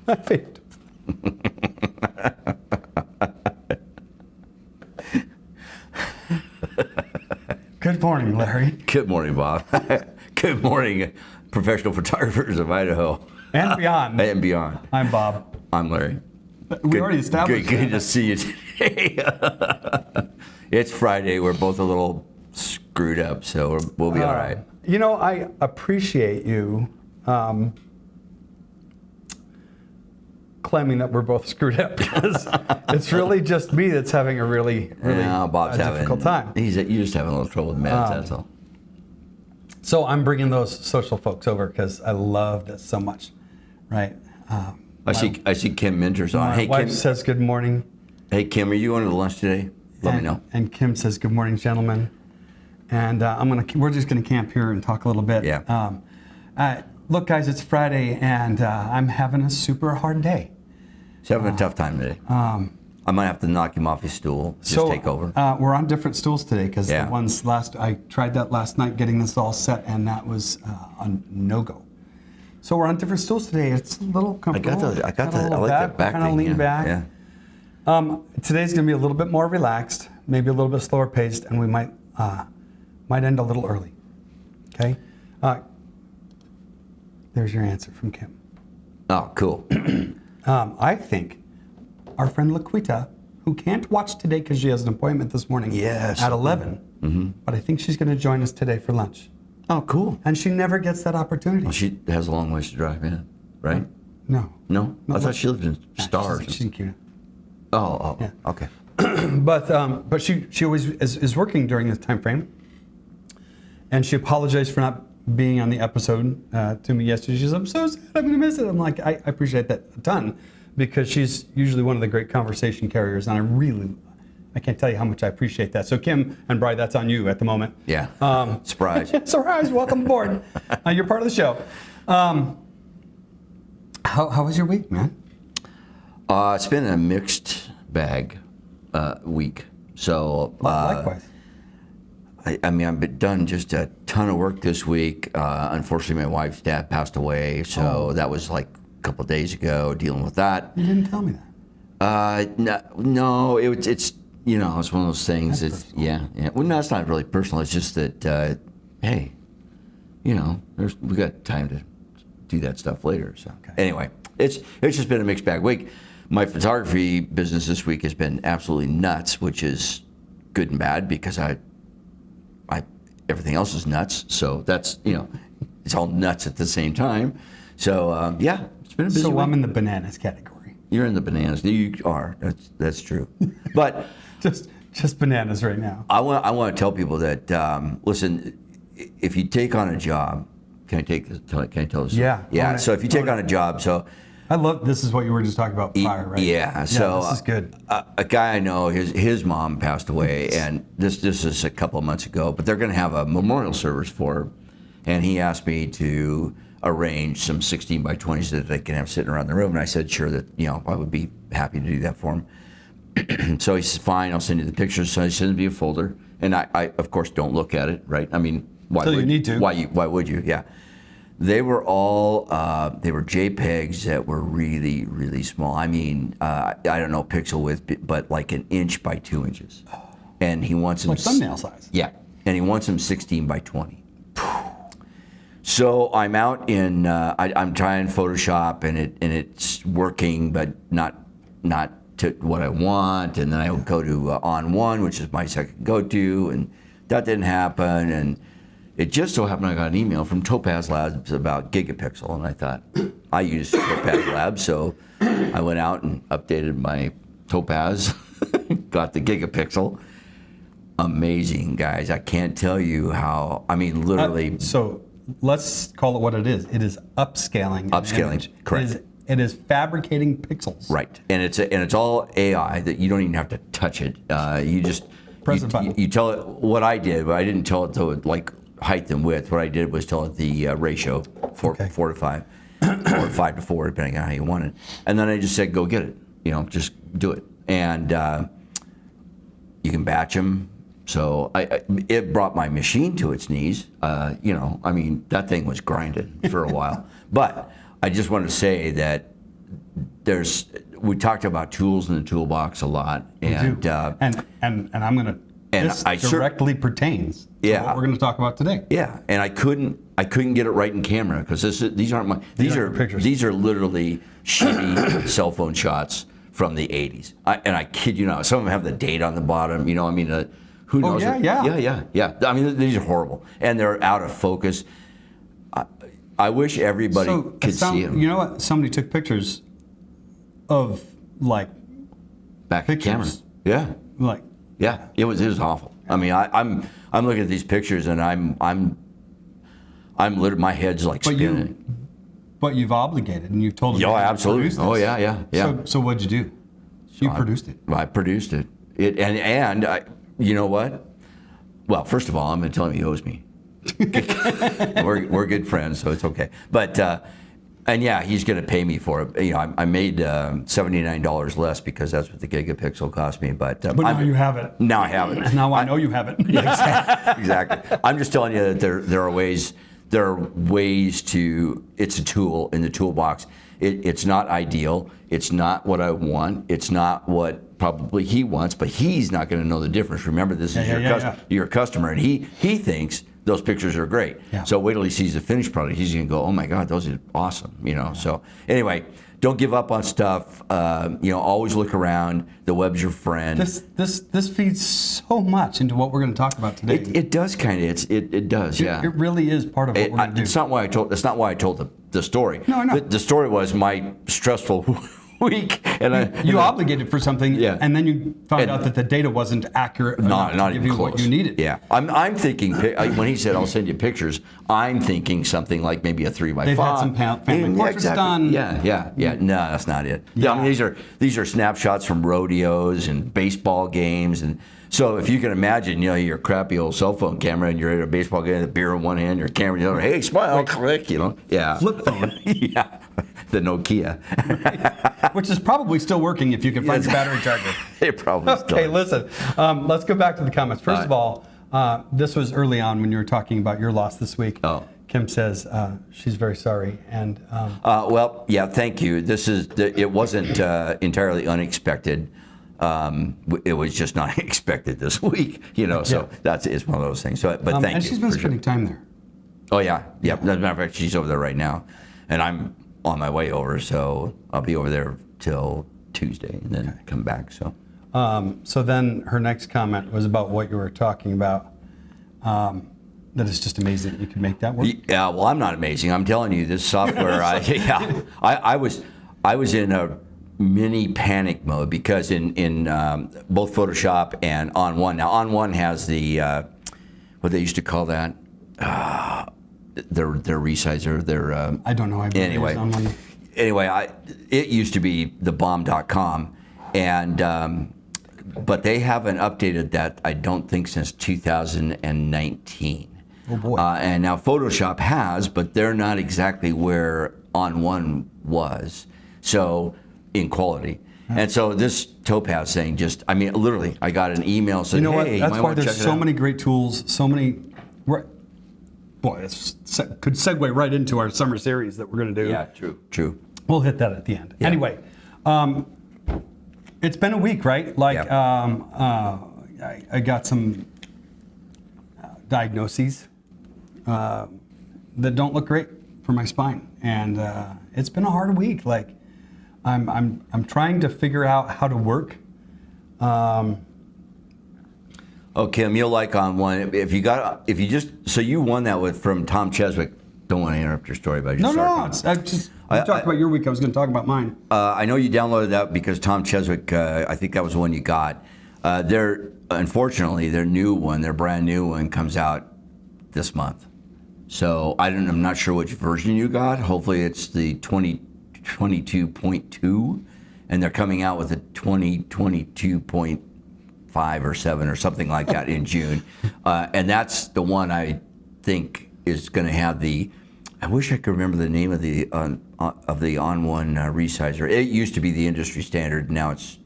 Good morning, Larry. Good morning, Bob. Good morning, professional photographers of Idaho. And beyond. And beyond. I'm Bob. I'm Larry. We already established Good to see you today. It's Friday. We're both a little screwed up, so we'll be all right. You know, I appreciate you claiming that we're both screwed up, because it's really just me that's having a really Bob's difficult time. You're just having a little trouble with meds, that's all. So I'm bringing those social folks over because I love this so much, right? I see Kim Minter's on. My wife says good morning. Hey Kim, are you going to the lunch today? Let me know. And Kim says good morning, gentlemen. And we're just gonna camp here and talk a little bit. Yeah. Look, guys, it's Friday, and I'm having a super hard day. He's having a tough time today. I might have to knock him off his stool. Just take over. We're on different stools today because the ones I tried that last night, getting this all set, and that was a no-go. So we're on different stools today. It's a little comfortable. I like that back kind of lean back. Yeah. Today's going to be a little bit more relaxed, maybe a little bit slower paced, and we might end a little early. Okay. There's your answer from Kim. Oh, cool. I think our friend Laquita, who can't watch today because she has an appointment this morning at 11, but I think she's going to join us today for lunch. Oh, cool. And she never gets that opportunity. Well, she has a long ways to drive in, right? No. No? I thought she lived in Stars. She's in Cuna. Oh, yeah. Okay. But she always is working during this time frame. And she apologized for not being on the episode to me yesterday. She said, I'm so sad, I'm going to miss it. I'm like, I appreciate that a ton, because she's usually one of the great conversation carriers, and I can't tell you how much I appreciate that. So Kim and Bri, that's on you at the moment. Yeah. Surprise. Surprise, welcome aboard. You're part of the show. How was your week, man? It's been a mixed bag week. So likewise. I mean, I've done just a ton of work this week. Unfortunately, my wife's dad passed away, so that was like a couple of days ago, dealing with that. You didn't tell me that. No, it's you know, it's one of those things. That's yeah. Well, no, it's not really personal. It's just that, hey, you know, we got time to do that stuff later. So anyway, it's just been a mixed bag week. My photography business this week has been absolutely nuts, which is good and bad, because everything else is nuts. So that's, you know, it's all nuts at the same time. So yeah, it's been a busy week. So I'm in the bananas category. You're in the bananas. You are. That's true. But just bananas right now. I want to tell people that listen, if you take on a job, can I tell this? Yeah. Yeah. So if you take on a job, so I love, this is what you were just talking about prior, right? Yeah. So this is good. A guy I know, his mom passed away, and this is a couple of months ago, but they're going to have a memorial service for her, and he asked me to arrange some 16 by 20s that they can have sitting around the room, and I said sure, that, you know, I would be happy to do that for him. So he says, fine, I'll send you the pictures. So he sends me a folder, and I of course don't look at it, right? I mean, why would you need to? Why would you? Yeah. They were all they were JPEGs that were really, really small. I mean, I don't know pixel width, but like 1 inch by 2 inches. And he wants them like thumbnail size. Yeah, and he wants them 16 by 20. So I'm out in I'm trying Photoshop, and it's working, but not to what I want. And then I would go to On One, which is my second go-to, and that didn't happen. And it just so happened I got an email from Topaz Labs about gigapixel, and I thought, I use Topaz Labs, so I went out and updated my Topaz, got the gigapixel. Amazing, guys. I can't tell you how, I mean, literally. So let's call it what it is. It is upscaling. Upscaling, correct. It is fabricating pixels. Right, and it's all AI, that you don't even have to touch it. You just press a button. You tell it what I did, but I didn't tell it to like height and width. What I did was tell it the ratio, 4 to 5, or 5 to 4, depending on how you want it. And then I just said, go get it. You know, just do it. And you can batch them. So it brought my machine to its knees. You know, I mean, that thing was grinding for a while. But I just want to say that we talked about tools in the toolbox a lot, and and I'm gonna. And this directly pertains to what we're going to talk about today. Yeah, and I couldn't get it right in camera because these aren't my these are pictures. These are literally shitty cell phone shots from the 80s. And I kid you not, some of them have the date on the bottom. You know, I mean, who knows? Oh yeah. I mean, these are horrible, and they're out of focus. I wish everybody could see them. You know what? Somebody took pictures of like back to camera. Yeah. Like. Yeah, it was awful. I mean, I'm looking at these pictures and I'm literally, my head's like spinning. But you've obligated and you've told them. Oh, absolutely. Oh, yeah. So what'd you do? You produced it. I produced it. And you know what? Well, first of all, I'm going to tell him he owes me. we're good friends, so it's okay. But and yeah, he's going to pay me for it. You know, I made $79 less because that's what the gigapixel cost me. But now you have it. Now I have it. Now I know you have it. Exactly. I'm just telling you that there are ways. There are ways to. It's a tool in the toolbox. It's not ideal. It's not what I want. It's not what probably he wants. But he's not going to know the difference. Remember, this is your customer, and he thinks those pictures are great. Yeah. So wait till he sees the finished product. He's going to go, oh my God, those are awesome. You know. Yeah. So anyway, don't give up on stuff. You know, always look around. The web's your friend. This feeds so much into what we're going to talk about today. It does kind of. It does. Yeah. It really is part of what we're going to do. It's not why I told. That's not why I told the story. No, I know. The story was my stressful week, and you obligated for something, yeah. And then you found out that the data wasn't accurate enough to give you what you needed. Yeah, I'm thinking when he said I'll send you pictures, I'm thinking something like maybe a 3x5. They've had some family portraits done. Yeah. No, that's not it. Yeah. I mean, these are snapshots from rodeos and baseball games, and so if you can imagine, you know, your crappy old cell phone camera, and you're at a baseball game, the beer in one hand, your camera in the other. Hey, smile, click, you know. Yeah. Flip phone. Yeah. The Nokia. Which is probably still working if you can find the battery charger. It probably still. Okay, listen. Let's go back to the comments. First of all, this was early on when you were talking about your loss this week. Oh. Kim says she's very sorry, and well, yeah, thank you. It wasn't entirely unexpected. It was just not expected this week, you know. So it's one of those things. So, but thank you. And she's been spending time there. Oh yeah. As a matter of fact, she's over there right now, and I'm on my way over. So I'll be over there till Tuesday, and then come back. So. So then her next comment was about what you were talking about. That it's just amazing that you could make that work. Yeah. Well, I'm not amazing. I'm telling you, this software. I was in a mini panic mode because in both Photoshop and On One. Now On One has the what they used to call that their resizer. Their I don't know. Anyway, it used to be thebomb.com, and but they haven't updated that, I don't think, since 2019. Oh boy. And now Photoshop has, but they're not exactly where On One was. So. In quality. And so this Topaz thing literally, I got an email saying, you know hey, what? That's why there's so out. many great tools, so many, boy, this could segue right into our summer series that we're going to do. Yeah, true. We'll hit that at the end. Yeah. Anyway, it's been a week, right? Like, I got some diagnoses that don't look great for my spine. And it's been a hard week. Like, I'm trying to figure out how to work. Oh, Kim, you'll like On One. So you won that from Tom Cheswick. Don't want to interrupt your story, but No. You talked about your week. I was going to talk about mine. I know you downloaded that because Tom Cheswick. I think that was the one you got. Unfortunately, their brand new one, comes out this month. So I'm not sure which version you got. Hopefully, it's the 2022, and they're coming out with a 2022.5 or 7 or something like that in June, and that's the one I think is going to have the. I wish I could remember the name of the On One resizer. It used to be the industry standard. Now it's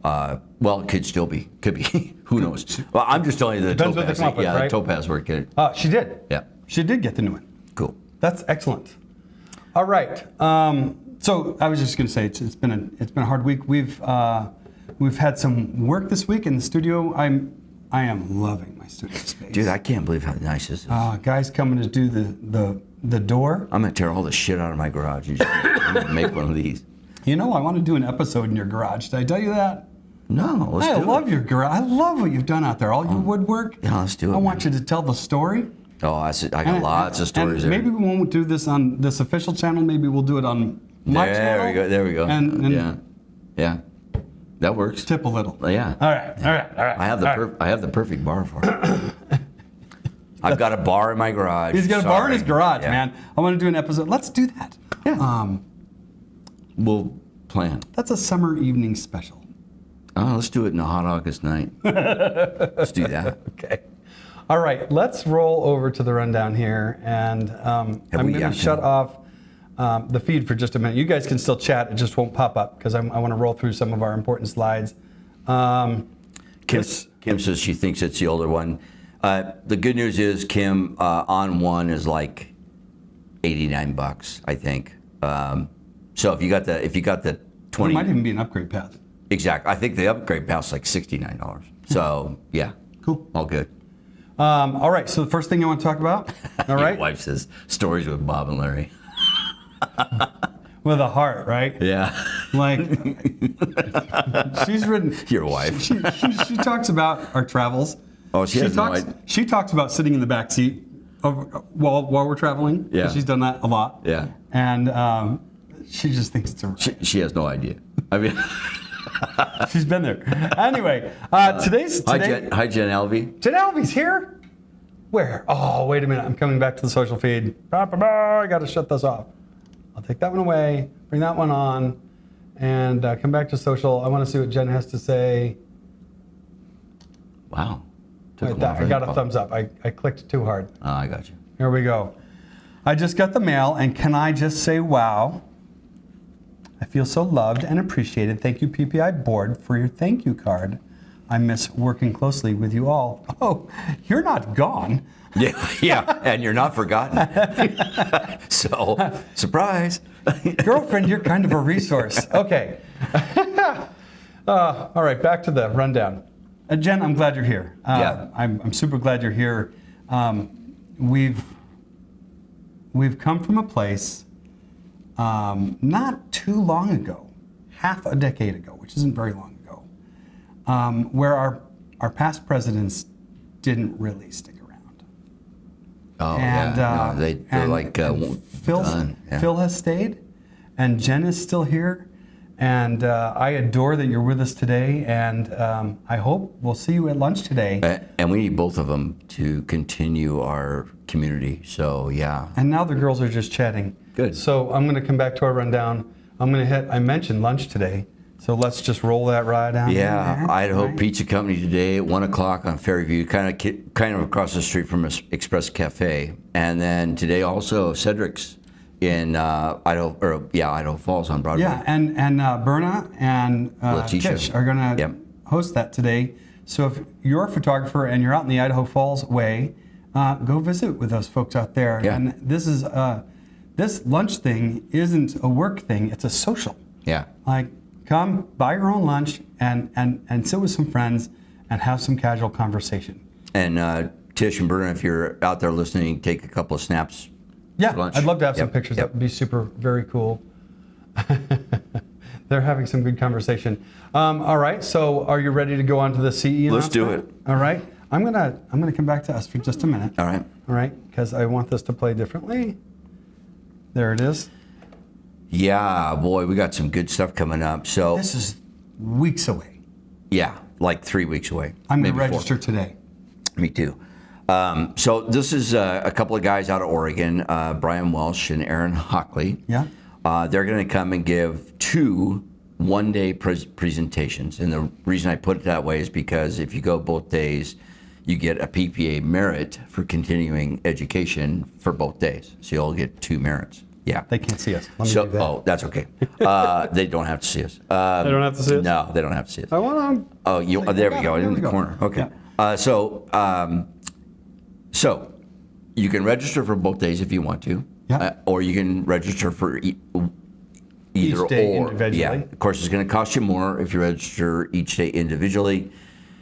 well, it could still be. Could be. Who knows? Well, I'm just telling you the Depends Topaz. What they come up with, right? The Topaz worked good. She did. Yeah. She did get the new one. Cool. That's excellent. All right. So I was just going to say it's been a hard week. We've had some work this week in the studio. I am loving my studio space. Dude, I can't believe how nice this is. Guys coming to do the door. I'm gonna tear all the shit out of my garage and I'm gonna make one of these. You know, I want to do an episode in your garage. Did I tell you that? No, let's do it. I love your garage. I love what you've done out there. All your woodwork. Yeah, let's do it. I want you to tell the story. Oh, I got lots of stories and there. maybe we won't do this on this official channel. Maybe we'll do it on my channel. There we go. And yeah, that works. tip a little. Yeah. All right. I have the perfect bar for it. I've got a bar in my garage. He's got a bar in his garage, Yeah. man. I want to do an episode. Let's do that. Yeah. We'll plan. That's a summer evening special. Oh, let's do it in a hot August night. Let's do that. Okay. All right, let's roll over to the rundown here, and I'm going to shut off the feed for just a minute. You guys can still chat; it just won't pop up because I want to roll through some of our important slides. Kim says she thinks it's the older one. The good news is Kim on one is like $89, I think. So if you got the 20, It might even be an upgrade path. exactly. I think the upgrade pass is like $69. So yeah, Cool. all good. All right, so the first thing I want to talk about. All right, Your wife says stories with Bob and Larry. with a heart, right? Yeah. Like she's written. Your wife. She talks about our travels. Oh, she has no idea. She talks about sitting in the back seat while we're traveling. Yeah. She's done that a lot. Yeah. And she just thinks it's a ride. She has no idea. I mean, She's been there. Anyway, today. hi Jen Alvey. Jen Alvey's here. Where? Oh, wait a minute. I'm coming back to the social feed. I got to shut this off. I'll take that one away. Bring that one on, and come back to social. I want to see what Jen has to say. Wow. Wait, I got a thumbs up. I clicked too hard. Oh, I got you. Here we go. I just got the mail, and can I just say wow? I feel so loved and appreciated. Thank you, PPI board, for your thank you card. I miss working closely with you all. Oh, you're not gone. Yeah, and you're not forgotten. So, surprise. Girlfriend, you're kind of a resource. Okay. All right, back to the rundown. Jen, I'm glad you're here. Yeah. I'm super glad you're here. We've come from a place not too long ago, half a decade ago, which isn't very long ago, where our past presidents didn't really stick around. Oh, And, yeah. No, they're and like done. Yeah. Phil has stayed, and Jen is still here, and I adore that you're with us today, and I hope we'll see you at lunch today. And we need both of them to continue our community. So, yeah. And now the girls are just chatting. Good. So I'm going to come back to our rundown. I'm going to hit, I mentioned lunch today, so let's just roll that right down. Yeah, there. Idaho Right. Pizza Company today at 1 o'clock on Fairview, kind of across the street from Express Cafe. And then today also Cedric's in Idaho Falls on Broadway. Yeah, and Berna and Letitia. Tish are going to host that today. So if you're a photographer and you're out in the Idaho Falls way, go visit with those folks out there. Yeah. And this lunch thing isn't a work thing; it's a social. Yeah. Like, come buy your own lunch and sit with some friends and have some casual conversation. And Tish and Berna, if you're out there listening, take a couple of snaps. Yeah, for lunch. I'd love to have some Yep, pictures. yep. That would be super, very cool. They're having some good conversation. All right, so are you ready to go on to the CE Let's do announcement? it. All right, I'm gonna come back to us for just a minute. All right. All right, because I want this to play differently. There it is. Yeah, boy, we got some good stuff coming up. So, This is weeks away. yeah, like 3 weeks away. I'm gonna maybe 4. register today. Me too. So this is a couple of guys out of Oregon, Brian Welsh and Aaron Hockley. Yeah. They're going to come and give 2 one-day presentations. And the reason I put it that way is because if you go both days, you get a PPA merit for continuing education for both days. So you'll get 2 merits. Yeah. They can't see us. Let me So, do that. oh, that's okay. They don't have to see us. They don't have to see us? No, they don't have to see us. I want to. Oh, there we go, in the go. corner. Okay. Yeah. So you can register for both days if you want to, Yeah. or you can register for either each day or. individually. Yeah, of course, it's going to cost you more if you register each day individually.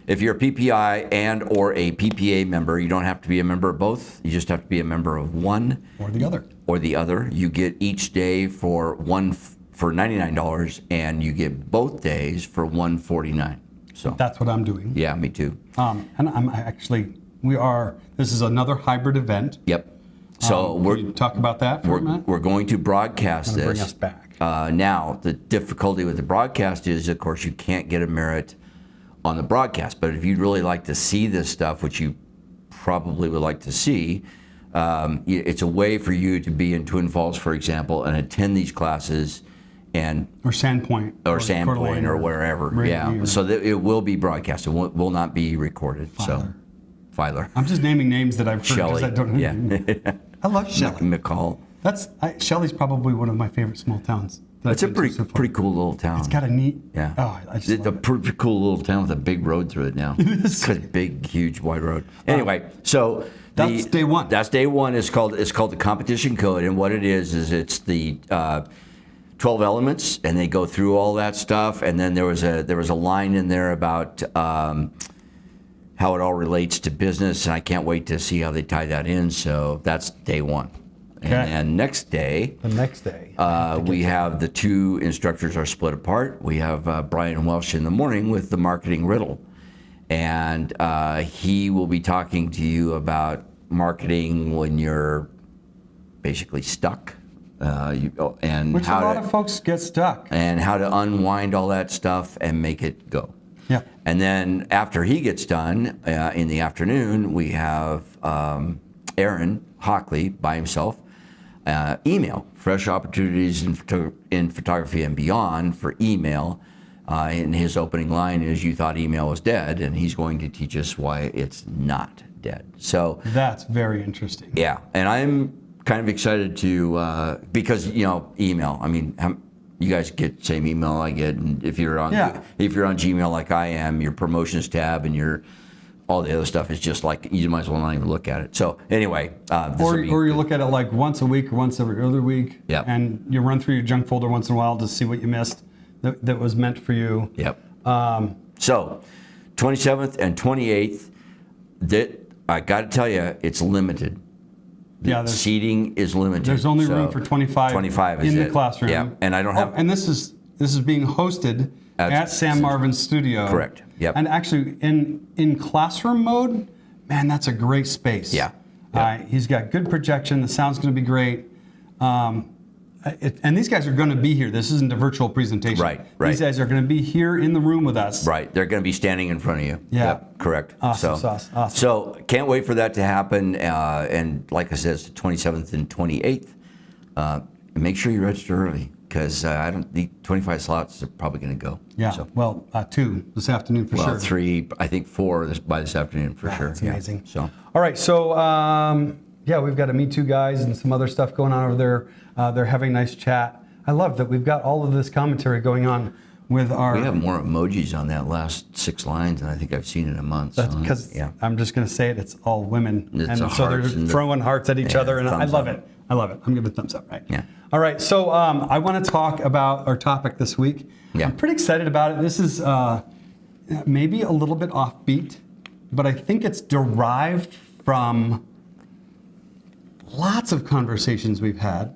If you're a PPI and or a PPA member, you don't have to be a member of both. You just have to be a member of one Or the other. Or the other. You get each day for $99, and you get both days for $149. So That's what I'm doing. yeah, me too. And I'm actually, this is another hybrid event. Yep. So Can you talk about that for a minute? we're going to broadcast this. Bring us back. Now, the difficulty with the broadcast is, of course, you can't get a merit on the broadcast. But if you'd really like to see this stuff, which you probably would like to see, it's a way for you to be in Twin Falls, for example, and attend these classes. Or Sandpoint. Or Sandpoint or wherever. Yeah. So that it will be broadcast. It will not be recorded. Filer. I'm just naming names that I've heard. Shelley. I don't Yeah. I love Shelley. McCall. Shelley's probably one of my favorite small towns. It's a pretty cool little town. It's got a neat. Yeah. Oh, I just It's a pretty cool little town with a big road through it now. It's a big, huge, wide road. Anyway, so that's day one. That's day one. It's called the competition code, and what it is it's the 12 elements, and they go through all that stuff. And then there was a line in there about how it all relates to business, and I can't wait to see how they tie that in. So that's day one. Okay. And the next day, we have the two instructors are split apart. We have Brian Welsh in the morning with the marketing riddle, and he will be talking to you about marketing when you're basically stuck, which a lot of folks get stuck, and how to unwind all that stuff and make it go. Yeah. And then after he gets done in the afternoon, we have Aaron Hockley by himself. Email, fresh opportunities in photography and beyond for email. And his opening line is, "You thought email was dead," and he's going to teach us why it's not dead. So that's very interesting. Yeah, and I'm kind of excited to because email. I mean, you guys get the same email I get, and if you're on Gmail like I am, your promotions tab and all the other stuff is just like, you might as well not even look at it. So anyway, or you look at it like once a week or once every other week, yep. And you run through your junk folder once in a while to see what you missed that was meant for you. Yep. So 27th and 28th, I got to tell you, it's limited. The seating is limited. There's only room for 25. 25 is in it. the classroom. Yeah, and I don't have. And this is being hosted at Sam Marvin's studio. Correct. Yep. And actually, in classroom mode, man, that's a great space. Yeah. He's got good projection. The sound's going to be great. And these guys are going to be here. This isn't a virtual presentation. Right. These guys are going to be here in the room with us. Right. They're going to be standing in front of you. Yeah. Yep, correct. Awesome. So can't wait for that to happen. And like I said, it's the 27th and 28th. Make sure you register early, because the 25 slots are probably going to go. Yeah. So. Well, 2 this afternoon for sure. Well, 3, I think 4 by this afternoon for sure. That's amazing. So. All right. So we've got a Me Too guys and some other stuff going on over there. They're having a nice chat. I love that we've got all of this commentary going on with our. We have more emojis on that last 6 lines than I think I've seen in a month. That's because I'm just going to say it. It's all women, and so they're throwing hearts at each other, and I love it. I love it. I'm giving a thumbs up, right? Yeah. All right. So I want to talk about our topic this week. Yeah. I'm pretty excited about it. This is maybe a little bit offbeat, but I think it's derived from lots of conversations we've had.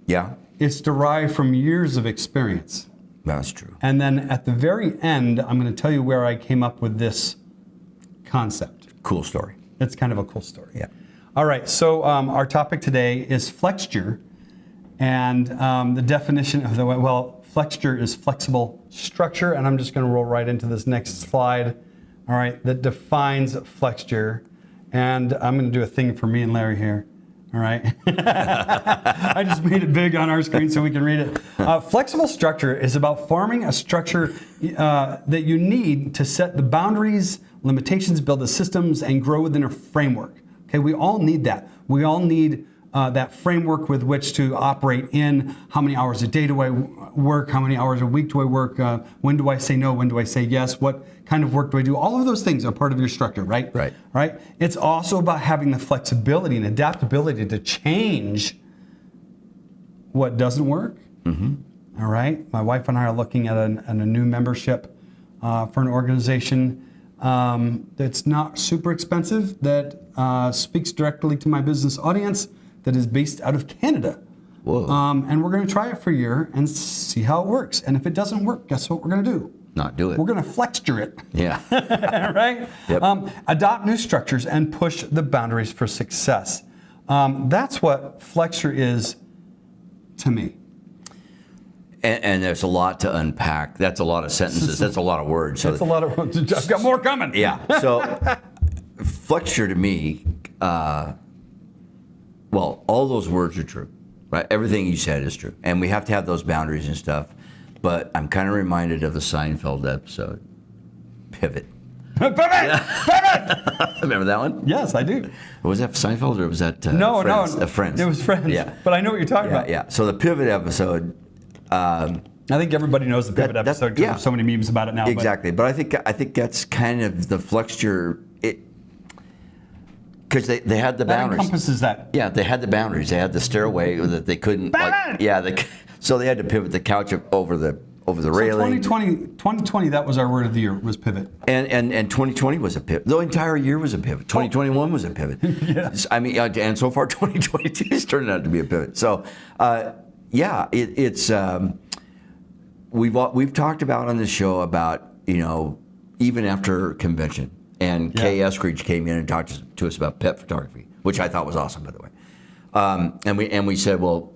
Yeah. It's derived from years of experience. That's true. And then at the very end, I'm going to tell you where I came up with this concept. Cool story. It's kind of a cool story. Yeah. All right. So our topic today is Flexture. And the definition of Flexture is flexible structure. And I'm just going to roll right into this next slide. All right. That defines Flexture. And I'm going to do a thing for me and Larry here. All right. I just made it big on our screen so we can read it. Flexible structure is about forming a structure that you need to set the boundaries, limitations, build the systems, and grow within a framework. Okay, we all need that. We all need that framework with which to operate in. How many hours a day do I work? How many hours a week do I work? When do I say no? When do I say yes? What kind of work do I do? All of those things are part of your structure, right? Right. Right. It's also about having the flexibility and adaptability to change what doesn't work All right. My wife and I are looking at a new membership for an organization that's not super expensive, that speaks directly to my business audience, that is based out of Canada. Whoa. And we're going to try it for a year and see how it works. And if it doesn't work, guess what we're going to do? Not do it. We're going to Flexture it. Yeah. Right? Yep. Adopt new structures and push the boundaries for success. That's what Flexture is to me. And there's a lot to unpack. That's a lot of sentences. That's a lot of words. So That's a lot of. I've got more coming. yeah. So Flexure to me, well, all those words are true, right? Everything you said is true, and we have to have those boundaries and stuff. But I'm kind of reminded of the Seinfeld episode, Pivot. Pivot! Pivot! Remember that one? Yes, I do. Was that Seinfeld or was that No, Friends? no. Friends. It was Friends. Yeah. But I know what you're talking about. Yeah. So the Pivot episode. I think everybody knows the Pivot episode because yeah. there's so many memes about it now. Exactly. But I think that's kind of the Flexture. Because they had the That boundaries. encompasses that. Yeah, they had the boundaries. They had the stairway that they couldn't. Like, yeah, so they had to pivot the couch over the railing. 2020, that was our word of the year, was pivot. And 2020 was a pivot. The entire year was a pivot. 2021 was a pivot. Yes. I mean, and so far 2022 is turning out to be a pivot. So, yeah, it's we've talked about on the show about, even after convention, and Kay Eskridge came in and talked to us about pet photography, which I thought was awesome, by the way. And we said, well,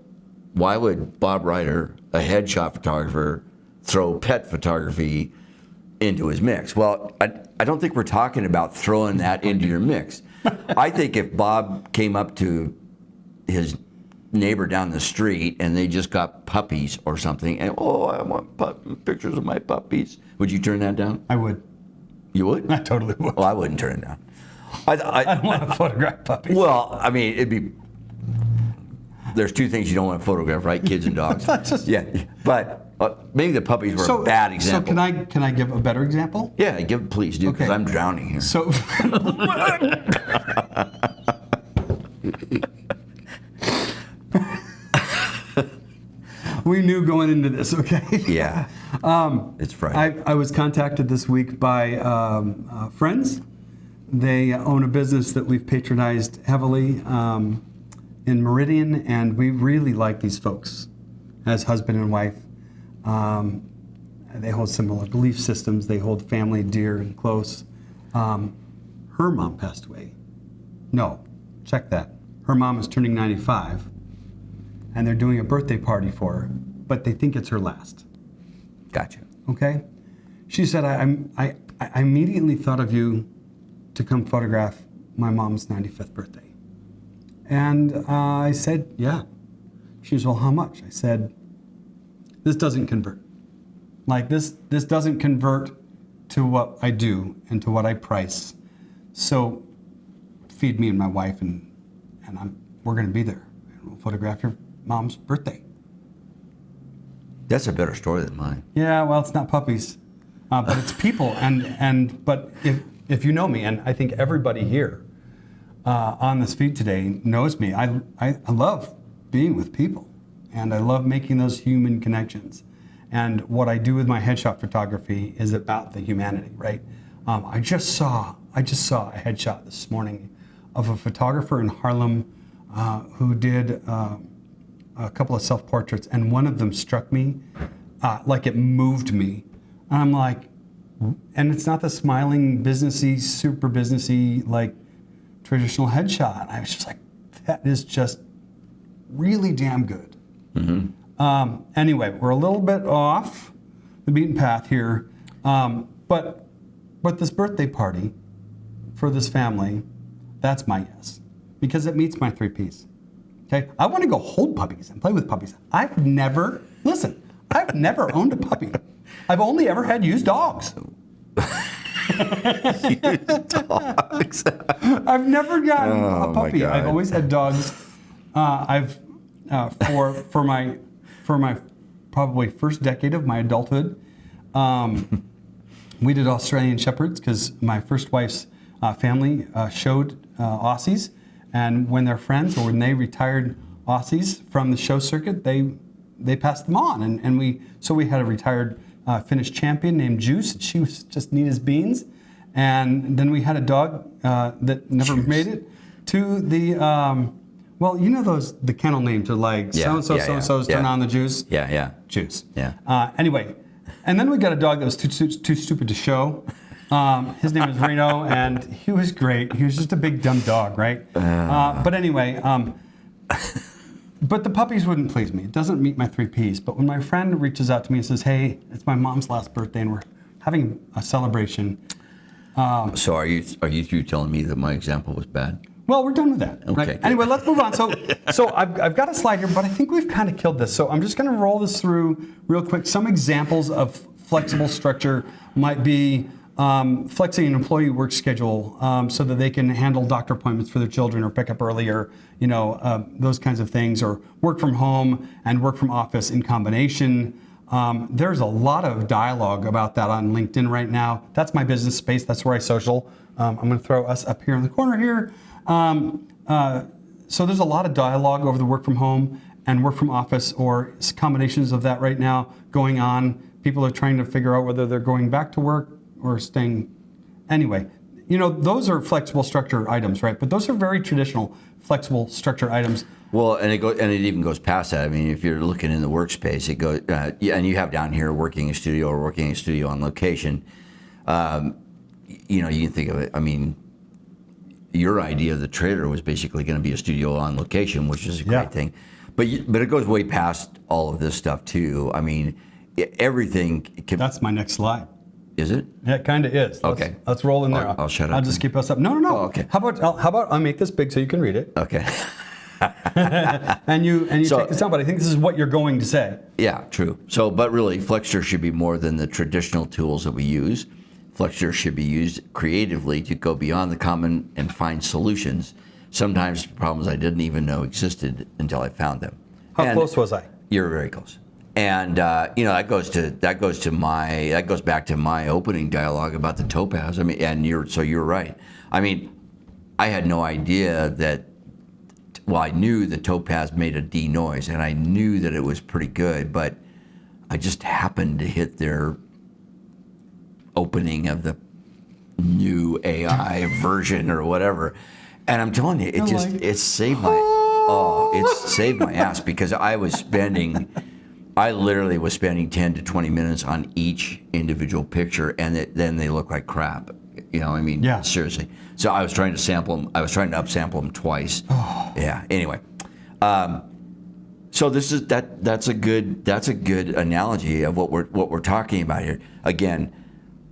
why would Bob Ryder, a headshot photographer, throw pet photography into his mix? Well, I don't think we're talking about throwing that into your mix. I think if Bob came up to his neighbor down the street and they just got puppies or something, and I want pictures of my puppies, would you turn that down? I would. You would? I totally would. Well, I wouldn't turn it down. I don't want to photograph puppies. Well, I mean, it'd be. There's two things you don't want to photograph, right? Kids and dogs. Yeah, but maybe the puppies were a bad example. So can I give a better example? Yeah, please do, because I'm drowning here. So we knew going into this, okay? Yeah. It's Friday. I was contacted this week by friends. They own a business that we've patronized heavily in Meridian, and we really like these folks as husband and wife. They hold similar belief systems. They hold family dear and close. Her mom passed away. No, check that. Her mom is turning 95, and they're doing a birthday party for her, but they think it's her last. Gotcha. Okay? She said, I immediately thought of you to come photograph my mom's 95th birthday. And I said, yeah. She was, well, how much? I said, this doesn't convert. Like this doesn't convert to what I do and to what I price. So feed me and my wife, and we're going to be there. And we'll photograph your mom's birthday. That's a better story than mine. Yeah, well, it's not puppies, but it's people. But if you know me, and I think everybody here on this feed today knows me, I love being with people, and I love making those human connections. And what I do with my headshot photography is about the humanity, right? I just saw a headshot this morning of a photographer in Harlem who did a couple of self-portraits, and one of them struck me like it moved me. And I'm like, and it's not the smiling, businessy, super businessy, like traditional headshot. I was just like, that is just really damn good. Mm-hmm. Anyway, we're a little bit off the beaten path here, but this birthday party for this family, that's my yes, because it meets my 3 Ps. Okay, I want to go hold puppies and play with puppies. I've never owned a puppy. I've only ever had used dogs. Used dogs. I've never gotten a puppy. God. I've always had dogs. For my probably first decade of my adulthood, we did Australian Shepherds because my first wife's family showed Aussies. And when their friends, or when they retired Aussies from the show circuit, they they passed them on, and we had a retired Finnish champion named Juice. And she was just neat as beans, and then we had a dog that never made it to the. Well, you know the kennel names are like so-and-so's turn on the Juice. Yeah. Juice. Yeah. Anyway, and then we got a dog that was too stupid to show. His name was Reno, and he was great. He was just a big dumb dog, right? But anyway, but the puppies wouldn't please me. It doesn't meet my 3 Ps. But when my friend reaches out to me and says, "Hey, it's my mom's last birthday, and we're having a celebration." So are you through telling me that my example was bad? Well, we're done with that. Okay. Right? Anyway, let's move on. So I've got a slide here, but I think we've kind of killed this. So I'm just going to roll this through real quick. Some examples of flexible structure might be flexing an employee work schedule so that they can handle doctor appointments for their children or pick up earlier, those kinds of things, or work from home and work from office in combination. There's a lot of dialogue about that on LinkedIn right now. That's my business space. That's where I social. I'm going to throw us up here in the corner here. So there's a lot of dialogue over the work from home and work from office, or combinations of that right now going on. People are trying to figure out whether they're going back to work or staying. Anyway, those are flexible structure items, right? But those are very traditional flexible structure items. Well, and it even goes past that. I mean, if you're looking in the workspace, it goes, and you have down here working a studio or working a studio on location. You can think of it. I mean, your idea of the trailer was basically going to be a studio on location, which is a great thing. But it goes way past all of this stuff too. I mean, everything can. That's my next slide. Is it? Yeah, it kind of is. Okay. Let's roll in there. I'll shut up. I'll just keep us up. No. Oh, okay. How about I make this big so you can read it? Okay. and you take this down, but I think this is what you're going to say. Yeah, true. So, but really, Flexture should be more than the traditional tools that we use. Flexture should be used creatively to go beyond the common and find solutions, sometimes problems I didn't even know existed until I found them. How close was I? You're very close. And that goes back to my opening dialogue about the topaz. I mean, you're right. I mean, I had no idea that. Well, I knew the topaz made a D noise, and I knew that it was pretty good, but I just happened to hit their opening of the new AI version or whatever, and I'm telling you, it saved my ass, because I literally was spending 10 to 20 minutes on each individual picture, and then they look like crap. Seriously. So I was trying to sample them. I was trying to upsample them twice. Oh. Yeah. Anyway, so this is that's a good analogy of what we're talking about here. Again,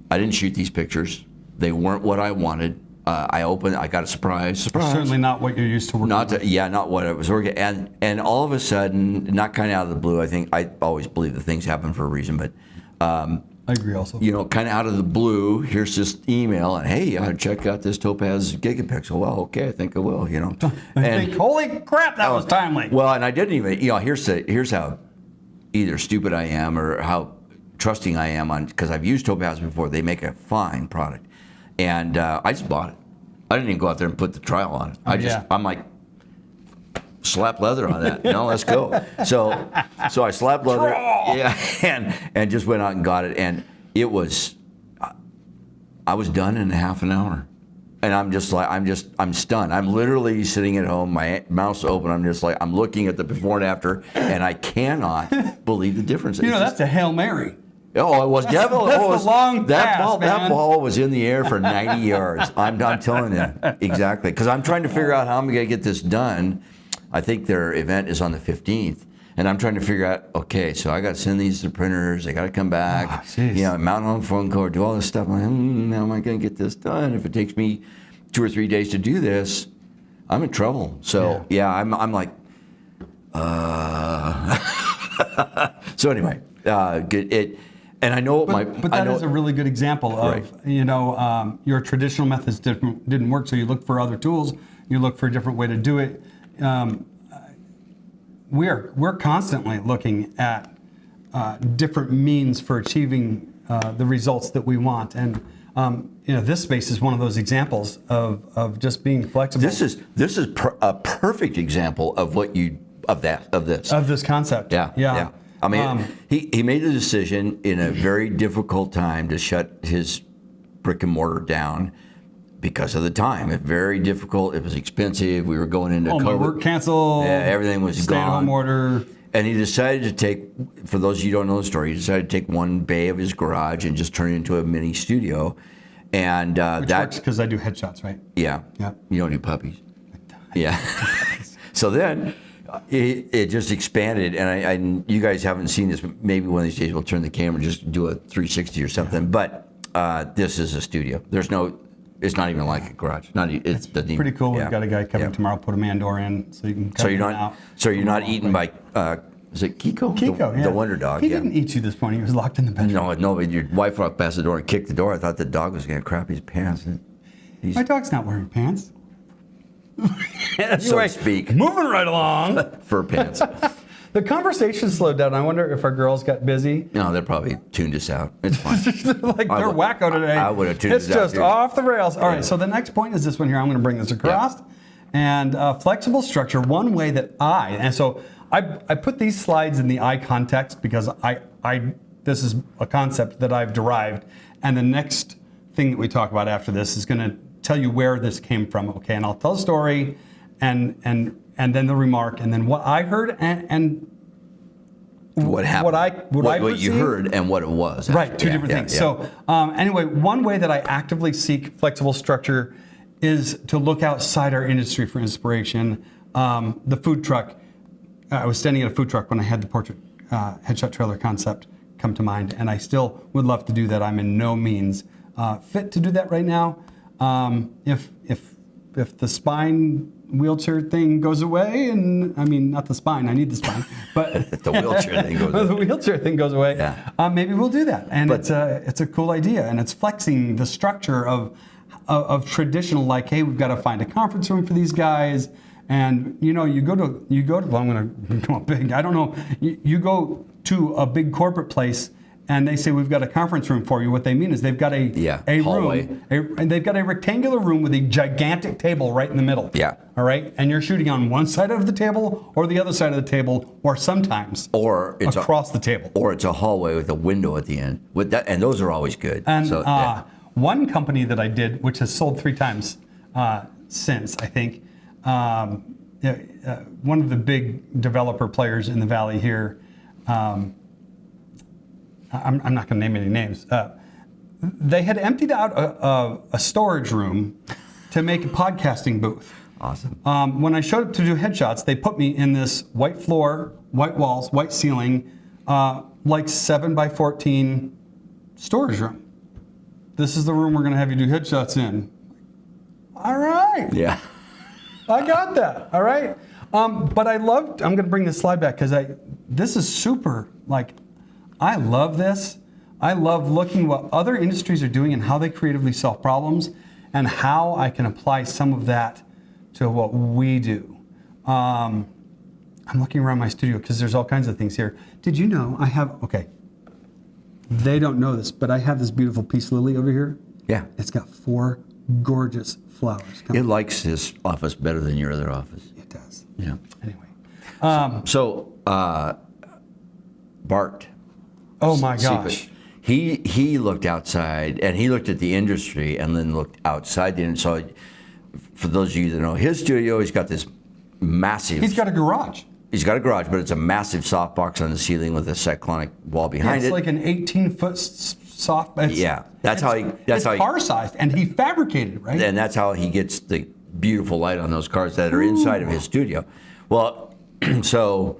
I didn't shoot these pictures. They weren't what I wanted. I got a surprise. Certainly not what you're used to working with. Not what I was working. And all of a sudden, not kind of out of the blue. I always believe that things happen for a reason, but. I agree also. Kind of out of the blue, here's this email, and hey, you ought to check out this Topaz Gigapixel. Well, okay, I think I will, And holy crap, that was timely. Well, and I didn't even, here's how either stupid I am or how trusting I am because I've used Topaz before. They make a fine product. And I just bought it. I didn't even go out there and put the trial on it. I'm like, slap leather on that. Let's go. So I slapped leather, and just went out and got it, and it was. I was done in half an hour, and I'm stunned. I'm literally sitting at home, my mouth's open. I'm looking at the before and after, and I cannot believe the difference. That's a Hail Mary. Oh, it was definitely. That's the long pass, that ball was in the air for 90 yards. I'm telling you exactly, because I'm trying to figure out how I'm going to get this done. I think their event is on the 15th, and I'm trying to figure out, okay, so I got to send these to printers, they got to come back, mount on a phone cord, do all this stuff. I'm like, how am I going to get this done? If it takes me 2 or 3 days to do this, I'm in trouble. So, I'm like, So anyway, good. And I know but that is a really good example of, your traditional methods didn't work, so you look for other tools, you look for a different way to do it. We're constantly looking at different means for achieving the results that we want, and this space is one of those examples of just being flexible. This is a perfect example of what you of this. Of this concept. Yeah. I mean, he made the decision in a very difficult time to shut his brick and mortar down because of the time. It's very difficult. It was expensive. We were going into COVID. My work canceled. Yeah, everything was stay-at-home gone. order. And he decided to take, for those of you who don't know the story, he decided to take one bay of his garage and just turn it into a mini studio. And Which works because I do headshots, right? Yeah. You don't do puppies. Yeah. So then it just expanded, and you guys haven't seen this. Maybe one of these days we'll turn the camera and just do a 360 or something. Yeah. But this is a studio. It's not even like a garage. It's pretty cool. We've got a guy coming tomorrow. Put a man door in, so you can. Come you're not eaten by. Is it Kiko? Kiko, the Wonder Dog. He didn't eat you this morning. He was locked in the bedroom. No. Your wife walked past the door and kicked the door. I thought the dog was going to crap his pants. My dog's not wearing pants. So to speak. Moving right along. Fur pants. The conversation slowed down. I wonder if our girls got busy. No, they probably tuned us out. It's fine. They're wacko today. I would have tuned us out. It's just off the rails. All right, so the next point is this one here. I'm going to bring this across. Yeah. And flexible structure, one way that I put these slides in the I context because this is a concept that I've derived. And the next thing that we talk about after this is going to tell you where this came from, okay? And I'll tell a story and then the remark and then what I heard and what happened. What you heard and what it was. Actually. Right, two different things. Yeah. So anyway, one way that I actively seek flexible structure is to look outside our industry for inspiration. The food truck, I was standing at a food truck when I had the portrait headshot trailer concept come to mind, and I still would love to do that. I'm in no means fit to do that right now. If the spine wheelchair thing goes away, and I mean not the spine, I need the spine, but the wheelchair thing goes away. The wheelchair thing goes away. Yeah. Maybe we'll do that, and it's a cool idea, and it's flexing the structure of traditional, like, hey, we've got to find a conference room for these guys. And you go to well, I'm going to come up big. I don't know. You go to a big corporate place and they say we've got a conference room for you. What they mean is they've got a hallway. Room, and they've got a rectangular room with a gigantic table right in the middle. Yeah. All right, and you're shooting on one side of the table or the other side of the table, or sometimes it's across the table, or it's a hallway with a window at the end. With that, and those are always good. And one company that I did, which has sold 3 times since, I think. One of the big developer players in the Valley here, I'm not going to name any names, they had emptied out a storage room to make a podcasting booth. Awesome. When I showed up to do headshots, they put me in this white floor, white walls, white ceiling, like 7x14 storage room. This is the room we're going to have you do headshots in. All right. Yeah. I got that. All right. But I'm going to bring this slide back because this is super, I love this. I love looking what other industries are doing and how they creatively solve problems and how I can apply some of that to what we do. I'm looking around my studio because there's all kinds of things here. Did you know they don't know this, but I have this beautiful peace lily over here. Yeah. It's got 4 gorgeous flowers. It likes this office better than your other office. It does. Yeah. Anyway. Bart. Oh my gosh. He looked outside and he looked at the industry and then looked outside the industry. So for those of you that know his studio, he's got this massive. He's got a garage. He's got a garage, but it's a massive softbox on the ceiling with a cyclonic wall behind it. It's like an 18-foot soft. That's how he car-sized, and he fabricated it, right? And that's how he gets the beautiful light on those cars that are inside of his studio. Well, so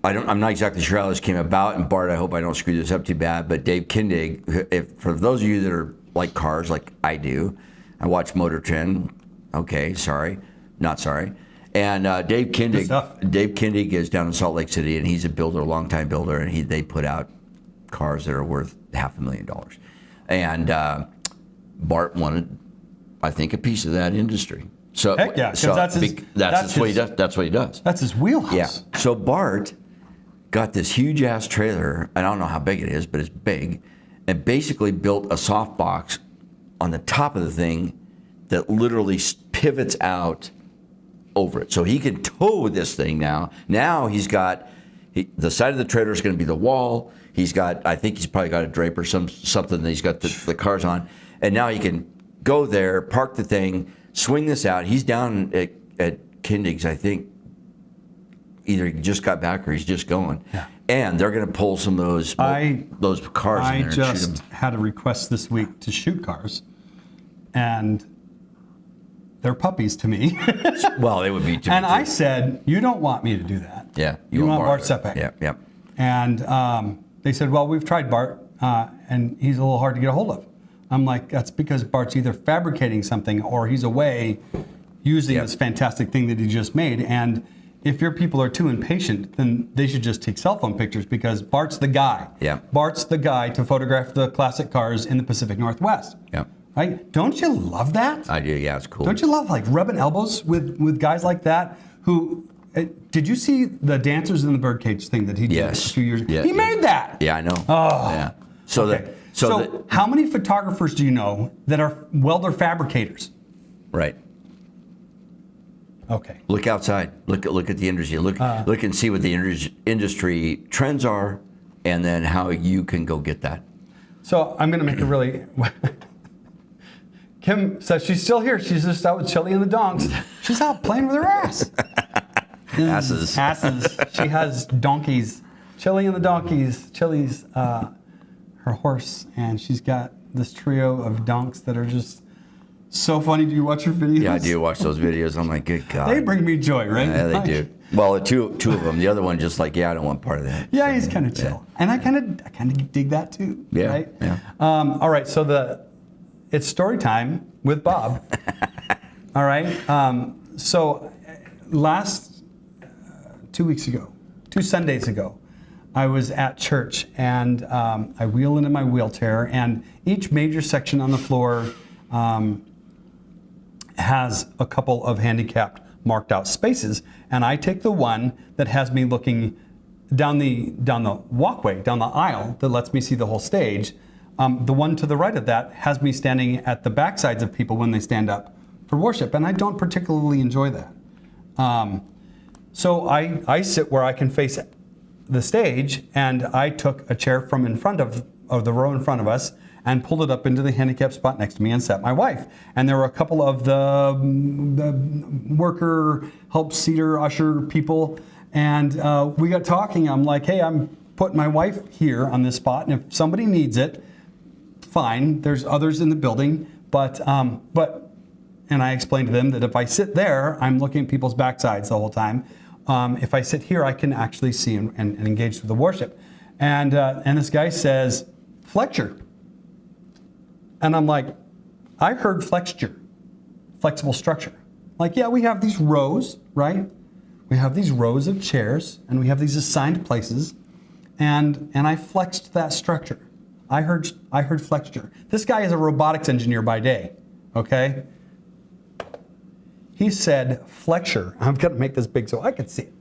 I'm not exactly sure how this came about, and Bart, I hope I don't screw this up too bad, but Dave Kindig, for those of you that are like cars, like I do, I watch Motor Trend. Okay, sorry, not sorry. And Dave Kindig is down in Salt Lake City, and he's a builder, a longtime builder, and they put out cars that are worth $500,000. And Bart wanted, I think, a piece of that industry. So, heck yeah, because that's what he does. That's what he does. That's his wheelhouse. Yeah. So Bart got this huge ass trailer. I don't know how big it is, but it's big, and basically built a softbox on the top of the thing that literally pivots out over it. So he can tow this thing now. Now he's got, the side of the trailer is going to be the wall. He's got, I think he's probably got a drape or something that he's got the cars on. And now he can go there, park the thing, swing this out. He's down at Kindig's, I think. Either he just got back or he's just going. Yeah. And they're going to pull some of those cars in there I and shoot them. just had a request this week to shoot cars, and they're puppies to me. Well, they would be to me And too. I said, you don't want me to do that. Yeah. You want Bart Bart. Sepek. Yeah, yeah. And they said, well, we've tried Bart, and he's a little hard to get a hold of. I'm like, that's because Bart's either fabricating something or he's away using this fantastic thing that he just made. And if your people are too impatient, then they should just take cell phone pictures, because Bart's the guy. Yeah. Bart's the guy to photograph the classic cars in the Pacific Northwest. Yeah. Right? Don't you love that? I do, yeah, it's cool. Don't you love like rubbing elbows with guys like that who... did you see the Dancers in the Birdcage thing that he did a few years ago? Yeah, He made that! Yeah, I know. Oh. Yeah. So Okay. So how many photographers do you know that are welder fabricators? right. Okay. Look outside. Look at the industry. Look and see what the industry trends are, and then how you can go get that. So I'm going to make a really... Kim says she's still here. She's just out with Chili and the donks. She's out playing with her ass. Asses. Asses. She has donkeys. Chili and the donkeys. Chili's her horse, and she's got this trio of donks that are just so funny. Do you watch her videos? Yeah, I do watch those videos. I'm like, good God. They bring me joy, right? Yeah, they do. Well, two of them. The other one just like, yeah, I don't want part of that. Yeah, he's kind of chill, and I kind of dig that too. Yeah, Right. yeah. All right. So it's story time with Bob. All right. So last 2 weeks ago, 2 Sundays ago, I was at church, and I wheel into my wheelchair, and each major section on the floor has a couple of handicapped marked out spaces, and I take the one that has me looking down the walkway, down the aisle that lets me see the whole stage. The one to the right of that has me standing at the backsides of people when they stand up for worship, and I don't particularly enjoy that. So I sit where I can face the stage, and I took a chair from in front of the row in front of us and pulled it up into the handicap spot next to me and sat my wife. And there were a couple of the worker, help seater, usher people, and we got talking. I'm like, hey, I'm putting my wife here on this spot, and if somebody needs it, fine. There's others in the building, but and I explained to them that if I sit there, I'm looking at people's backsides the whole time. If I sit here, I can actually see and engage with the worship. And this guy says, Flexture. And I'm like, I heard Flexture, flexible structure. Like, yeah, we have these rows, right? We have these rows of chairs, and we have these assigned places, and I flexed that structure. I heard Flexture. This guy is a robotics engineer by day, okay? He said Flexture. I'm going to make this big so I can see it.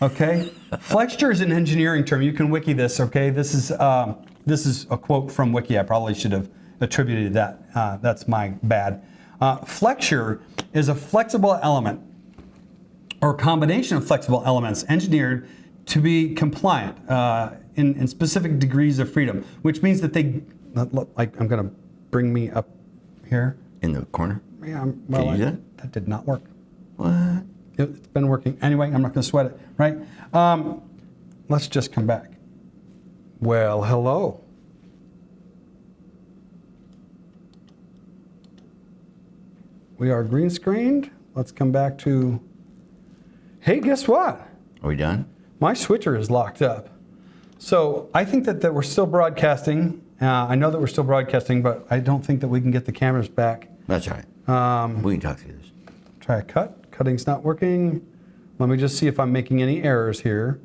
Okay? Flexture is an engineering term. You can wiki this, okay? This is a quote from Wiki. I probably should have attributed that. That's my bad. Flexure is a flexible element or a combination of flexible elements engineered to be compliant in specific degrees of freedom, which means that they, like, I'm going to bring me up here. In the corner? Yeah, well, Can you do that? That did not work. What? It's been working. Anyway, I'm not going to sweat it, right? Let's just come back. Well, hello. We are green screened. Let's come back to, hey, guess what? Are we done? My switcher is locked up. So I think that we're still broadcasting. I know that we're still broadcasting, but I don't think that we can get the cameras back. That's all right. We can talk through this. Try a cut. Cutting's not working. Let me just see if I'm making any errors here.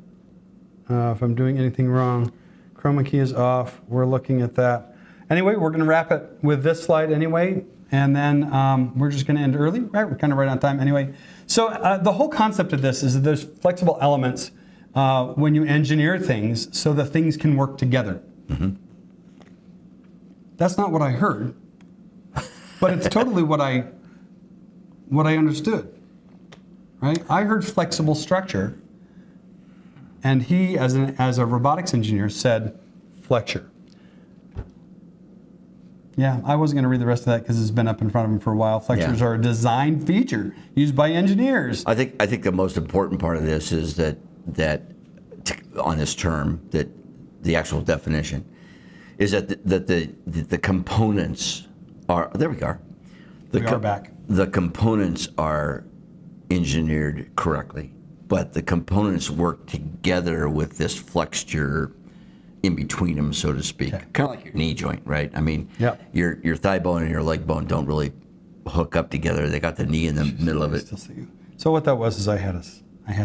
If I'm doing anything wrong. Chroma key is off. We're looking at that. Anyway, we're going to wrap it with this slide anyway, and then we're just going to end early. Right, we're kind of right on time anyway. So the whole concept of this is that there's flexible elements when you engineer things so that things can work together. Mm-hmm. That's not what I heard, but it's totally what I understood. right? I heard flexible structure, and he, as a robotics engineer, said Flexture. Yeah, I wasn't going to read the rest of that because it's been up in front of him for a while. Flexures are a design feature used by engineers. I think the most important part of this is that on this term, that the actual definition is that the components are, there we are. We are back. The components are engineered correctly, but the components work together with this flexure in between them, so to speak. Okay. Kind of like your knee joint, right? I mean, Yep. your thigh bone and your leg bone don't really hook up together. They got the knee in the middle of it. Still see you. So what that was is I had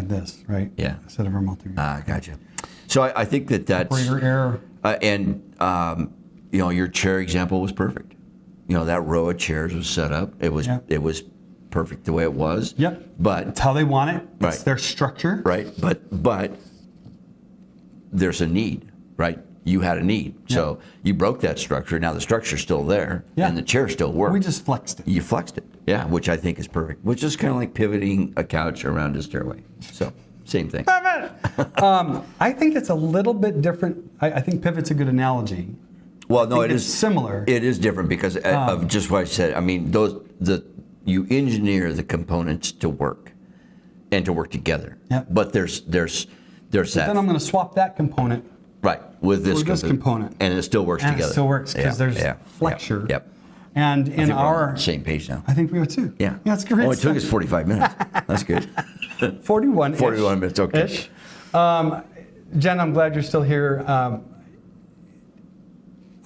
this, right? Yeah. Instead of our multi-view. Gotcha. So I think that's Operator error. and your chair example was perfect. That row of chairs was set up. It was perfect the way it was. Yep. But It's how they want it. It's Right. their structure. right. But there's a need, right? You had a need, so you broke that structure. Now the structure's still there, Yeah. and the chair still works. We just flexed it. You flexed it, yeah, which I think is perfect. Which is kind of like pivoting a couch around a stairway. So same thing. I think it's a little bit different. I think pivot's a good analogy. Well, no, think it it's is similar. It is different because of just what I said. I mean, you engineer the components to work and to work together. Yeah. But there's that. Then I'm going to swap that component Right, with this component. and it still works and together. it still works because there's yeah, flexure. Yep. And I in think we're on our, the same page now. I think we are too. Yeah. Yeah, it's great. Oh, it took us 45 minutes. That's good. 41. 41 minutes. Okay. Ish. Jen, I'm glad you're still here.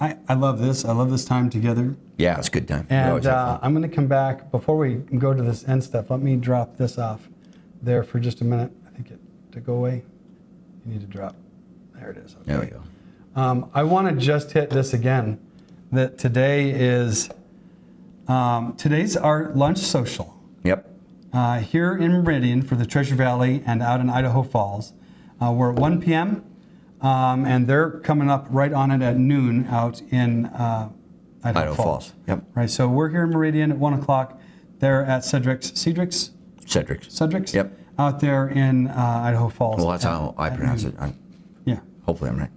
I love this. I love this time together. Yeah, it's a good time. We And always have fun. I'm going to come back before we go to this end stuff. Let me drop this off there for just a minute. I think to go away. You need to drop. There it is. Okay. There we go. I want to just hit this again. That today is today's our lunch social Yep. here in Meridian for the Treasure Valley and out in Idaho Falls. We're at 1 p.m. And they're coming up right on it at noon out in Idaho Falls. Yep. Right. So we're here in Meridian at 1 o'clock. They're at Cedric's. Cedric's. Yep. Out there in Idaho Falls. Well, that's how I pronounce it. Yeah. Hopefully I'm right.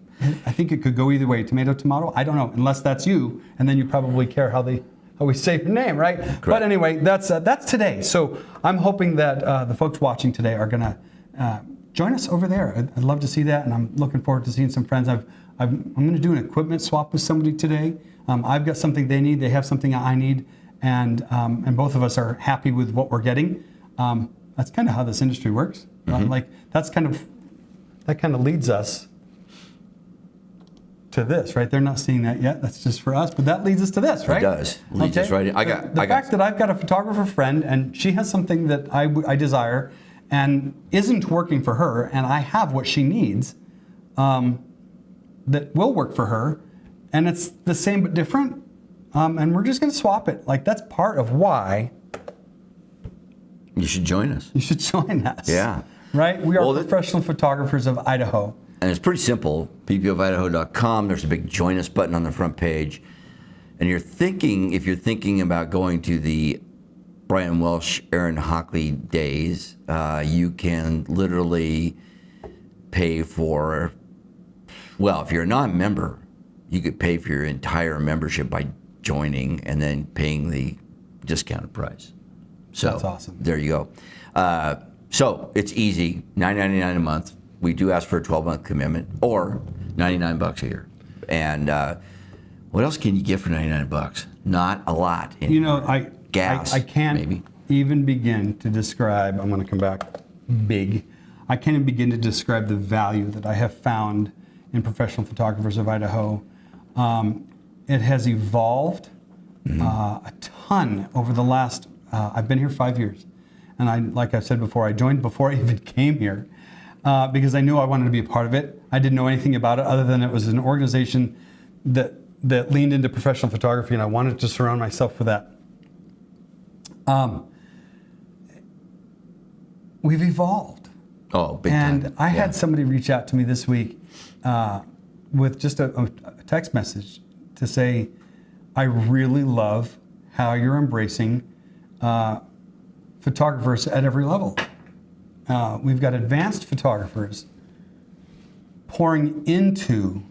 I think it could go either way. Tomato, tomato. I don't know, unless that's you, and then you probably care how we say your name, right? Correct. But anyway, that's today. So I'm hoping that the folks watching today are going to join us over there. I'd love to see that, and I'm looking forward to seeing some friends. I'm going to do an equipment swap with somebody today. I've got something they need. They have something I need, and both of us are happy with what we're getting. That's kind of how this industry works. Like that kind of leads us to this, right? They're not seeing that yet. That's just for us, but that leads us to this, right? It does. Leads us right in. The fact that I've got a photographer friend and she has something that I desire and isn't working for her, and I have what she needs that will work for her, and it's the same but different, and we're just going to swap it. Like, that's part of why You should join us. you should join us. Yeah. Right? We are Well, professional photographers of Idaho. And it's pretty simple. ppfidaho.com. There's a big join us button on the front page. And if you're thinking about going to the Brian Welsh, Aaron Hockley days, you can literally pay for, well, if you're a non-member, you could pay for your entire membership by joining and then paying the discounted price. So That's awesome. There you go. So it's easy, $9.99 a month. We do ask for a 12-month commitment, or $99 a year. And what else can you get for $99? Not a lot. Gas. I can't maybe. even begin to describe. I'm going to come back big. I can't even begin to describe the value that I have found in Professional Photographers of Idaho. It has evolved a ton over the last. I've been here 5 years, and like I've said before, I joined before I even came here. Because I knew I wanted to be a part of it. I didn't know anything about it other than it was an organization that leaned into professional photography, and I wanted to surround myself with that. We've evolved. Oh, big and time. I had somebody reach out to me this week with just a text message to say, I really love how you're embracing photographers at every level. we've got advanced photographers pouring into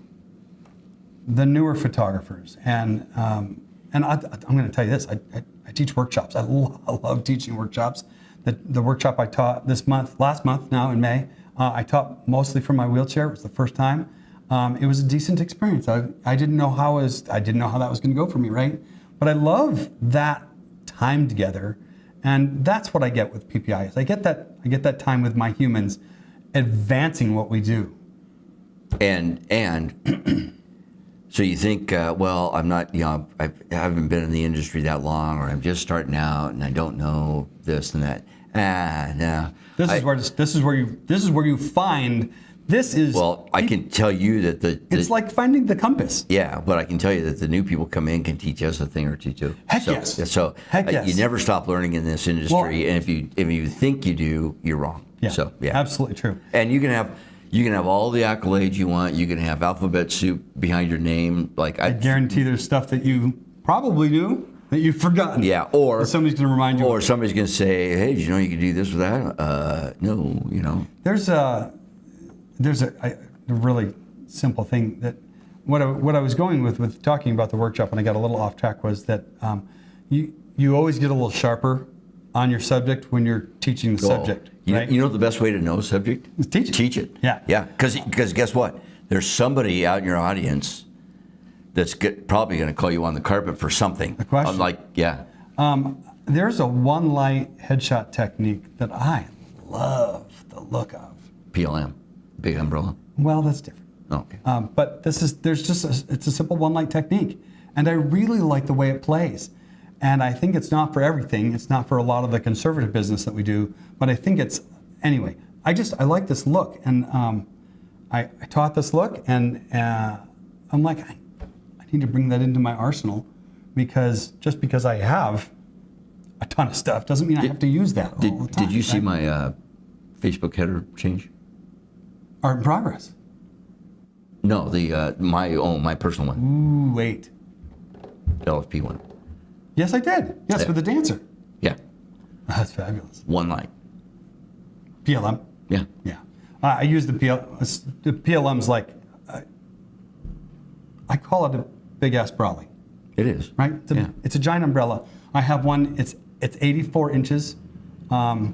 the newer photographers, and I'm going to tell you this: I teach workshops. I love teaching workshops. The workshop I taught last month now in May, I taught mostly from my wheelchair. It was the first time. It was a decent experience. I didn't know how that was going to go for me, right? But I love that time together, and that's what I get with PPI. Is I get that time with my humans, advancing what we do. And so you think, well, I'm not, I haven't been in the industry that long, or I'm just starting out, and I don't know this and that. No. This is where you find. Well, I can tell you that it's like finding the compass. Yeah, but I can tell you that the new people come in can teach us a thing or two too. Heck yes. So Heck yes. You never stop learning in this industry, and if you think you do, you're wrong. Yeah, so yeah, absolutely true. And you can have all the accolades you want. You can have alphabet soup behind your name. Like I guarantee there's stuff that you probably knew that you've forgotten. Yeah, or somebody's going to remind you. Or somebody's going to say, "Hey, did you know you could do this with that?" No, There's a really simple thing that what I was going with talking about the workshop, and I got a little off track, was that you always get a little sharper on your subject when you're teaching the subject. Right? You know the best way to know a subject? Teach it. Teach it. Yeah. Yeah. Because guess what? There's somebody out in your audience that's probably going to call you on the carpet for something. A question. There's a one light headshot technique that I love the look of. PLM, big umbrella. Well, that's different. Okay. But it's a simple one light technique, and I really like the way it plays. And I think it's not for everything. It's not for a lot of the conservative business that we do, but I think anyway, I like this look. And I taught this look, and I'm like, I need to bring that into my arsenal, because just because I have a ton of stuff doesn't mean I have to use that all the time. Did you see my Facebook header change? Art in progress. No, my personal one. Ooh, wait. LFP one. Yes, I did. Yes, with the dancer. Yeah. Oh, that's fabulous. One light. PLM. Yeah. Yeah. I use the PLM's like, I call it a big ass brolly. It is. Right? It's a giant umbrella. I have one, it's 84 inches. I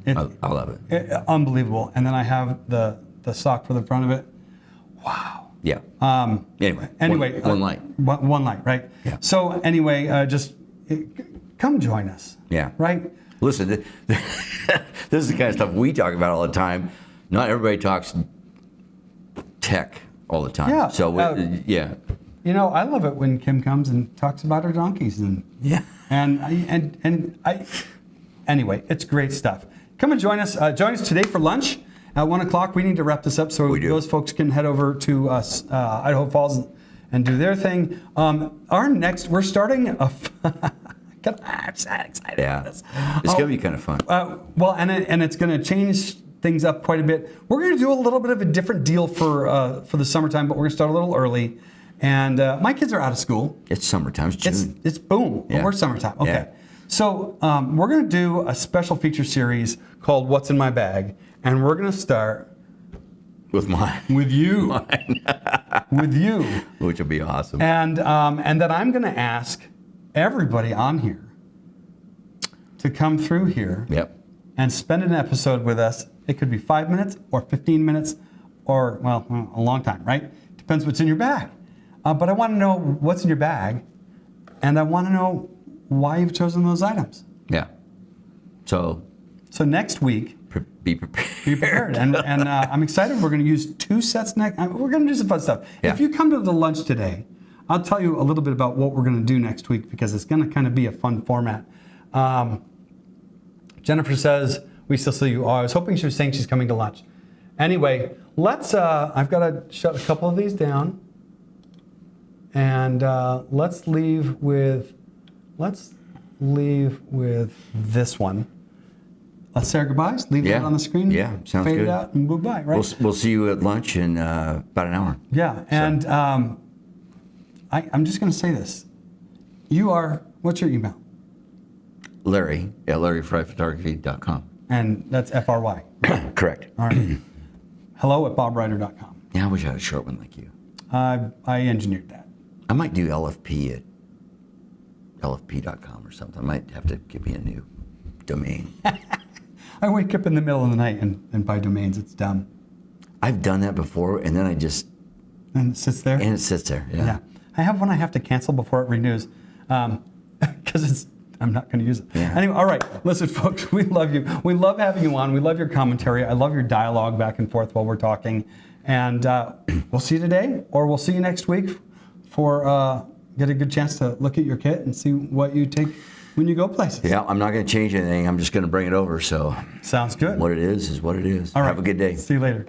love it. Unbelievable. And then I have the sock for the front of it. Wow. Yeah. Anyway. One light. One light, right? Yeah. So anyway, just come join us. Yeah. Right? Listen, this is the kind of stuff we talk about all the time. Not everybody talks tech all the time. Yeah. So, yeah. I love it when Kim comes and talks about her donkeys and anyway, it's great stuff. Come and join us. Join us today for lunch at 1 o'clock. We need to wrap this up so those folks can head over to Idaho Falls and do their thing. We're starting a. I'm so excited about this. It's going to be kind of fun. And it's going to change things up quite a bit. We're going to do a little bit of a different deal for the summertime, but we're going to start a little early. And my kids are out of school. It's summertime. It's June. It's boom. Yeah. We're summertime. Okay. Yeah. So we're going to do a special feature series called What's in My Bag. And we're going to start with mine. With you. Mine. With you. Which will be awesome. And then I'm going to ask everybody on here to come through here and spend an episode with us. It could be 5 minutes or 15 minutes or, a long time, right? Depends what's in your bag. But I want to know what's in your bag, and I want to know why you've chosen those items. Yeah. So next week, be prepared. Be prepared. And I'm excited. We're going to use 2 sets next. We're going to do some fun stuff. Yeah. If you come to the lunch today, I'll tell you a little bit about what we're going to do next week, because it's going to kind of be a fun format. Jennifer says, we still see you. Oh, I was hoping she was saying she's coming to lunch. Anyway, I've got to shut a couple of these down. And let's leave with this one. Let's say our goodbyes. Leave that on the screen. Yeah, sounds fade good. It out and goodbye. Right. We'll see you at lunch in about an hour. Yeah, and I'm just going to say this. What's your email? Larry at LarryFryPhotography.com. And that's FRY. Correct. All right. hello@bobryder.com. Yeah, I wish I had a short one like you. I engineered that. I might do LFP at lfp.com or something. I might have to give me a new domain. I wake up in the middle of the night and buy domains. It's dumb. I've done that before, and then I just... And it sits there? And it sits there, yeah. Yeah. I have one I have to cancel before it renews because I'm not going to use it. Yeah. Anyway, all right. Listen, folks, we love you. We love having you on. We love your commentary. I love your dialogue back and forth while we're talking. And we'll see you today, or we'll see you next week for get a good chance to look at your kit and see what you take when you go places. Yeah, I'm not going to change anything. I'm just going to bring it over. So sounds good. what it is what it is. All right. Have a good day. See you later.